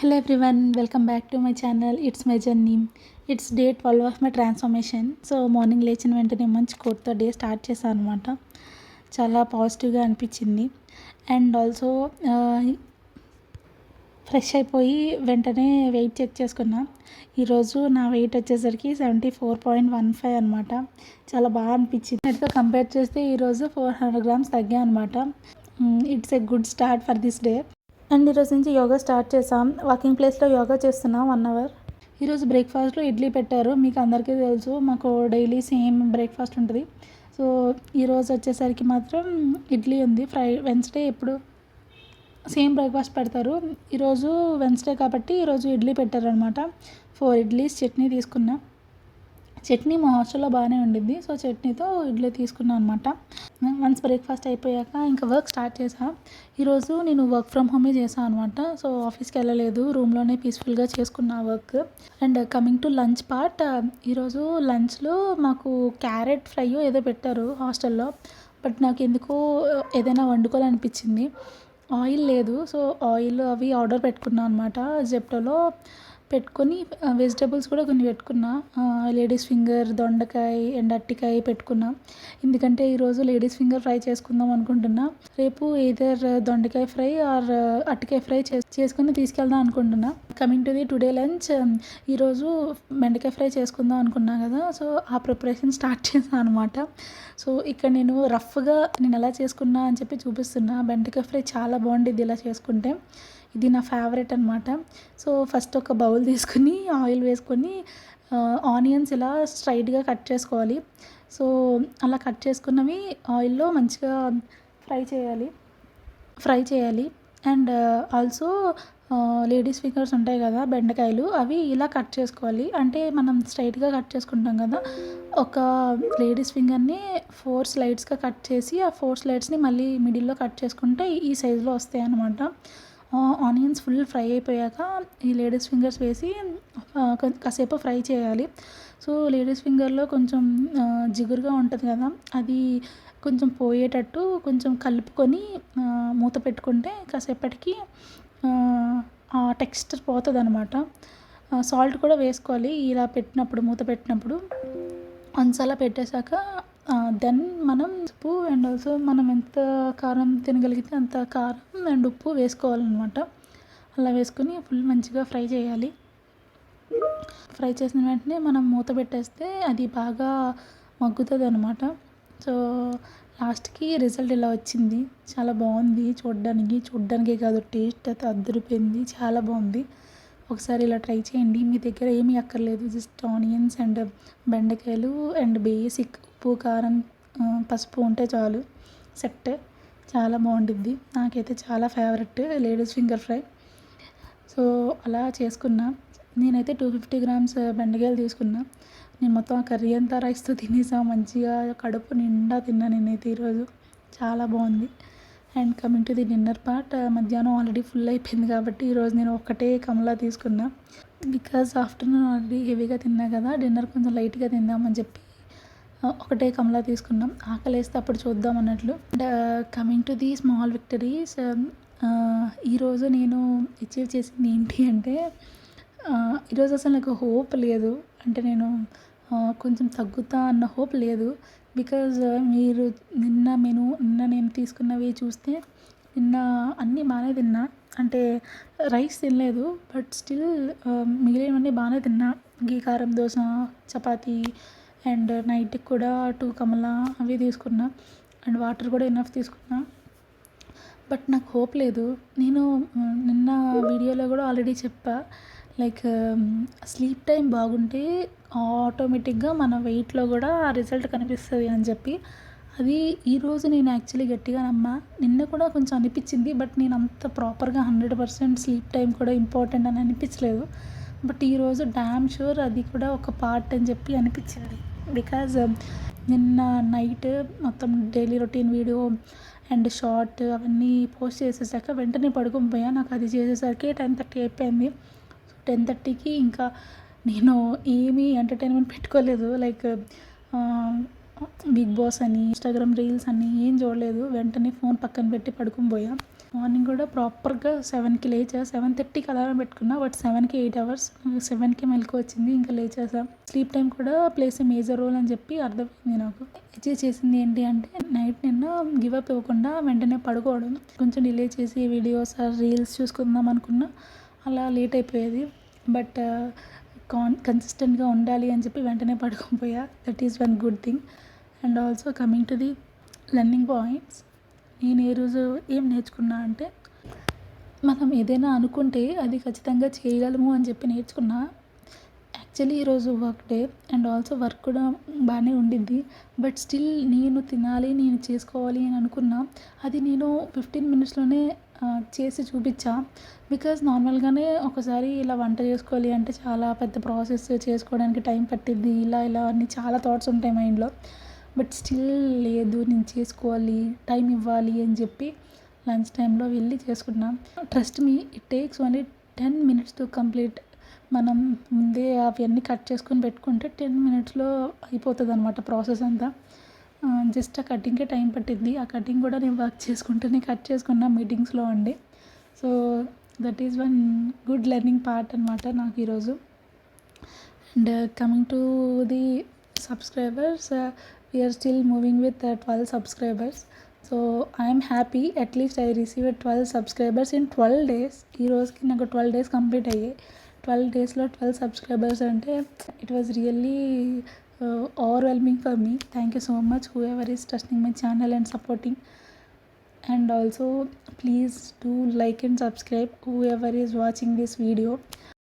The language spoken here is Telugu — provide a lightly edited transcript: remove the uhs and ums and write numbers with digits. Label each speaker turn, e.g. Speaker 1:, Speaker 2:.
Speaker 1: Hello everyone, welcome back to my channel. It's my journey. It's day 12 of my transformation. So morning లేచిన వెంటనే మంచి కోట్తో డే స్టార్ట్ చేశాను అనమాట. చాలా పాజిటివ్గా అనిపించింది. అండ్ ఆల్సో ఫ్రెష్ అయిపోయి వెంటనే వెయిట్ చెక్ చేసుకున్నా. ఈరోజు నా వెయిట్ వచ్చేసరికి 74.15 అనమాట. చాలా బాగా అనిపించింది. నేటితో కంపేర్ చేస్తే ఈరోజు 400 grams తగ్గా అనమాట. It's a good start for this day. And ఈరోజు నుంచి యోగా స్టార్ట్ చేసాం. వాకింగ్ ప్లేస్లో యోగా చేస్తున్నాం 1 hour. ఈరోజు బ్రేక్ఫాస్ట్లో ఇడ్లీ పెట్టారు. మీకు అందరికీ తెలుసు మాకు డైలీ సేమ్ బ్రేక్ఫాస్ట్ ఉంటుంది. సో ఈరోజు వచ్చేసరికి మాత్రం ఇడ్లీ ఉంది. వెన్స్డే ఎప్పుడు సేమ్ బ్రేక్ఫాస్ట్ పెడతారు. ఈరోజు వెన్స్డే కాబట్టి ఈరోజు ఇడ్లీ పెట్టారనమాట. 4 ఇడ్లీస్ చట్నీ తీసుకున్నా. చట్నీ మా హాస్టల్లో బాగానే ఉండిద్ది. సో చట్నీతో ఇడ్లీ తీసుకున్నాను అనమాట. వన్స్ బ్రేక్ఫాస్ట్ అయిపోయాక ఇంకా వర్క్ స్టార్ట్ చేసా. ఈరోజు నేను వర్క్ ఫ్రమ్ హోమే చేశాను అనమాట. సో ఆఫీస్కి వెళ్ళలేదు, రూమ్లోనే పీస్ఫుల్గా చేసుకున్నా work. And coming to lunch part, ఈరోజు లంచ్లో మాకు క్యారెట్ ఫ్రై ఏదో పెట్టారు హాస్టల్లో. బట్ నాకు ఎందుకో ఏదైనా వండుకోవాలనిపించింది. ఆయిల్ లేదు. సో ఆయిల్ అవి ఆర్డర్ పెట్టుకున్నాను అనమాట. జెప్టోలో పెట్టుకొని వెజిటేబుల్స్ కూడా కొన్ని పెట్టుకున్నా. లేడీస్ ఫింగర్, దొండకాయ అండ్ అరటికాయ పెట్టుకున్నా. ఎందుకంటే ఈరోజు లేడీస్ ఫింగర్ ఫ్రై చేసుకుందాం అనుకుంటున్నా. రేపు ఏదర్ దొండకాయ ఫ్రై ఆర్ అరటికాయ ఫ్రై చేసుకుని తీసుకెళ్దాం అనుకుంటున్నా. Coming to the today lunch, ఈరోజు బెండకాయ ఫ్రై చేసుకుందాం అనుకున్నా కదా. సో ఆ ప్రిపరేషన్ స్టార్ట్ చేశాను అనమాట. సో ఇక్కడ నేను రఫ్గా నేను ఎలా చేసుకున్నా అని చెప్పి చూపిస్తున్నా. బెండకాయ ఫ్రై చాలా బాగుండిద్ది ఇలా చేసుకుంటే. ఇది నా ఫేవరెట్ అనమాట. సో ఫస్ట్ ఒక బౌల్ తీసుకుని ఆయిల్ వేసుకొని ఆనియన్స్ ఇలా స్ట్రైట్గా కట్ చేసుకోవాలి. సో అలా కట్ చేసుకున్నవి ఆయిల్లో మంచిగా ఫ్రై చేయాలి. అండ్ ఆల్సో లేడీస్ ఫింగర్స్ ఉంటాయి కదా బెండకాయలు, అవి ఇలా కట్ చేసుకోవాలి. అంటే మనం స్ట్రైట్గా కట్ చేసుకుంటాం కదా, ఒక లేడీస్ ఫింగర్ని 4 స్లైడ్స్గా కట్ చేసి ఆ 4 స్లైడ్స్ని మళ్ళీ మిడిల్లో కట్ చేసుకుంటే ఈ సైజులో వస్తాయి అన్నమాట. ఆనియన్స్ ఫుల్ ఫ్రై అయిపోయాక ఈ లేడీస్ ఫింగర్స్ వేసి కాసేపు ఫ్రై చేయాలి. సో లేడీస్ ఫింగర్లో కొంచెం జిగురుగా ఉంటుంది కదా, అది కొంచెం పోయేటట్టు కొంచెం కలుపుకొని మూత పెట్టుకుంటే కాసేపటికి ఆ టెక్స్చర్ పోతుంది అనమాట. సాల్ట్ కూడా వేసుకోవాలి ఇలా పెట్టినప్పుడు, మూత పెట్టినప్పుడు. వన్స్ అలా పెట్టేశాక దెన్ మనం ఉప్పు అండ్ ఆల్సో మనం ఎంత కారం తినగలిగితే అంత కారం అండ్ ఉప్పు వేసుకోవాలన్నమాట. అలా వేసుకొని ఫుల్ మంచిగా ఫ్రై చేయాలి. ఫ్రై చేసిన వెంటనే మనం మూత పెట్టేస్తే అది బాగా మగ్గుతుంది అనమాట. సో లాస్ట్కి రిజల్ట్ ఇలా వచ్చింది. చాలా బాగుంది చూడ్డానికే కాదు, టేస్ట్ అయితే అద్దరిపోయింది, చాలా బాగుంది. ఒకసారి ఇలా ట్రై చేయండి. మీ దగ్గర ఏమీ అక్కర్లేదు, జస్ట్ ఆనియన్స్ అండ్ బెండకాయలు అండ్ బేసిక్ ఉప్పు, కారం, పసుపు ఉంటే చాలు, సెట్. చాలా బాగుంటుంది. నాకైతే చాలా favourite ladies finger fry. So అలా చేసుకున్నా. నేనైతే 250 grams బెండకాయలు తీసుకున్నా. నేను మొత్తం ఆ కర్రీ అంతా రైస్తో తినేసా. మంచిగా కడుపు నిండా తిన్నా నేనైతే ఈరోజు. చాలా బాగుంది. And coming to the dinner part, మధ్యాహ్నం ఆల్రెడీ ఫుల్ అయిపోయింది కాబట్టి ఈరోజు నేను ఒక్కటే కమలా తీసుకున్నా. బికాజ్ ఆఫ్టర్నూన్ ఆల్రెడీ హెవీగా తిన్నా కదా, డిన్నర్ కొంచెం లైట్గా తిందామని చెప్పి ఒకటే కమలా తీసుకున్నాం. ఆకలి వేస్తే అప్పుడు చూద్దాం అన్నట్లు. And coming to the small victories, ఈరోజు నేను అచీవ్ చేసింది ఏంటి అంటే, ఈరోజు అసలు నాకు హోప్ లేదు. అంటే నేను కొంచెం తగ్గుతా అన్న హోప్ లేదు. బికాజ్ మీరు నిన్న నేను తీసుకున్నవి చూస్తే నిన్న అన్నీ బాగానే తిన్నా. అంటే రైస్ తినలేదు, బట్ స్టిల్ మిగిలినవన్నీ బాగానే తిన్నా. గీ కారం దోశ, చపాతీ అండ్ నైట్కి కూడా 2 కమలా అవి తీసుకున్నా. అండ్ వాటర్ కూడా ఎనఫ్ తీసుకున్నా. బట్ నాకు హోప్ లేదు. నేను నిన్న వీడియోలో కూడా ఆల్రెడీ చెప్పా, లైక్ స్లీప్ టైం బాగుంటే ఆటోమేటిక్గా మన వెయిట్లో కూడా ఆ రిజల్ట్ కనిపిస్తుంది అని చెప్పి. అది ఈరోజు నేను యాక్చువల్లీ గట్టిగా నమ్మా. నిన్న కూడా కొంచెం అనిపించింది, బట్ నేను అంత ప్రాపర్గా 100% స్లీప్ టైం కూడా ఇంపార్టెంట్ అని అనిపించలేదు. బట్ ఈరోజు డామ్ షూర్ అది కూడా ఒక పార్ట్ అని చెప్పి అనిపించింది. బికాజ్ నిన్న నైట్ మొత్తం daily routine video and short అవన్నీ పోస్ట్ చేసేసాక వెంటనే పడుకొని పోయా. నాకు అది చేసేసరికి 10:30 అయిపోయింది. 10:30కి ఇంకా నేను ఏమీ ఎంటర్టైన్మెంట్ పెట్టుకోలేదు. లైక్ బిగ్ బాస్ అని, ఇన్స్టాగ్రామ్ రీల్స్ అని ఏం చూడలేదు. వెంటనే ఫోన్ పక్కన పెట్టి పడుకొని పోయా. మార్నింగ్ కూడా ప్రాపర్గా 7కి లేచా. 7:30కి అలారం పెట్టుకున్నా. బట్ 7కి 8 అవర్స్ 7కి మెలకు వచ్చింది. ఇంకా లేచేసా. స్లీప్ టైం కూడా ప్లేస్ ఏ మేజర్ రోల్ అని చెప్పి అర్థమైంది నాకు. అచీవ్ చేసింది ఏంటి అంటే నైట్ నేను గివ్ అప్ ఇవ్వకుండా వెంటనే పడుకోవడం. కొంచెం డిలే చేసి వీడియోస్ రీల్స్ చూసుకుందాం అనుకున్నా, అలా లేట్ అయిపోయేది. బట్ కన్సిస్టెంట్గా ఉండాలి అని చెప్పి వెంటనే పడుకోపోయా. That is one good thing. And also coming to the learning points, నేను ఏ రోజు ఏం నేర్చుకున్నా అంటే మనం ఏదైనా అనుకుంటే అది ఖచ్చితంగా చేయగలము అని చెప్పి నేర్చుకున్నా. యాక్చువల్లీ ఈరోజు work day and also work కూడా బాగానే ఉండిద్ది. బట్ స్టిల్ నేను తినాలి, నేను చేసుకోవాలి అని అనుకున్నా. అది నేను 15 మినిట్స్లోనే చేసి చూపించా. బికాజ్ నార్మల్గానే ఒకసారి ఇలా వంట చేసుకోవాలి అంటే చాలా పెద్ద ప్రాసెస్, చేసుకోవడానికి టైం పట్టిద్ది, ఇలా అన్ని చాలా థాట్స్ ఉంటాయి మైండ్లో. బట్ స్టిల్ లేదు, నేను చేసుకోవాలి, టైం ఇవ్వాలి అని చెప్పి లంచ్ టైంలో వెళ్ళి చేసుకున్నాం. Trust me, it takes only 10 minutes to complete. మనం ముందే అవన్నీ కట్ చేసుకొని పెట్టుకుంటే 10 మినిట్స్లో అయిపోతుంది అనమాట ప్రాసెస్ అంతా. జస్ట్ ఆ కటింగ్కే టైం పట్టింది. ఆ కటింగ్ కూడా నేను వర్క్ చేసుకుంటూనే కట్ చేసుకున్నా మీటింగ్స్లో ఉండి. So that is one good learning part అనమాట నాకు ఈరోజు. And coming to the subscribers, we are still moving with 12 subscribers. So I am happy, at least I received 12 subscribers in 12 days. ఈ రోజుకి నాకు 12 days కంప్లీట్ అయ్యాయి. 12 daysలో 12 subscribers అంటే it was really overwhelming for me. Thank you so much whoever is trusting my channel and supporting. And also please do like and subscribe whoever is watching this video.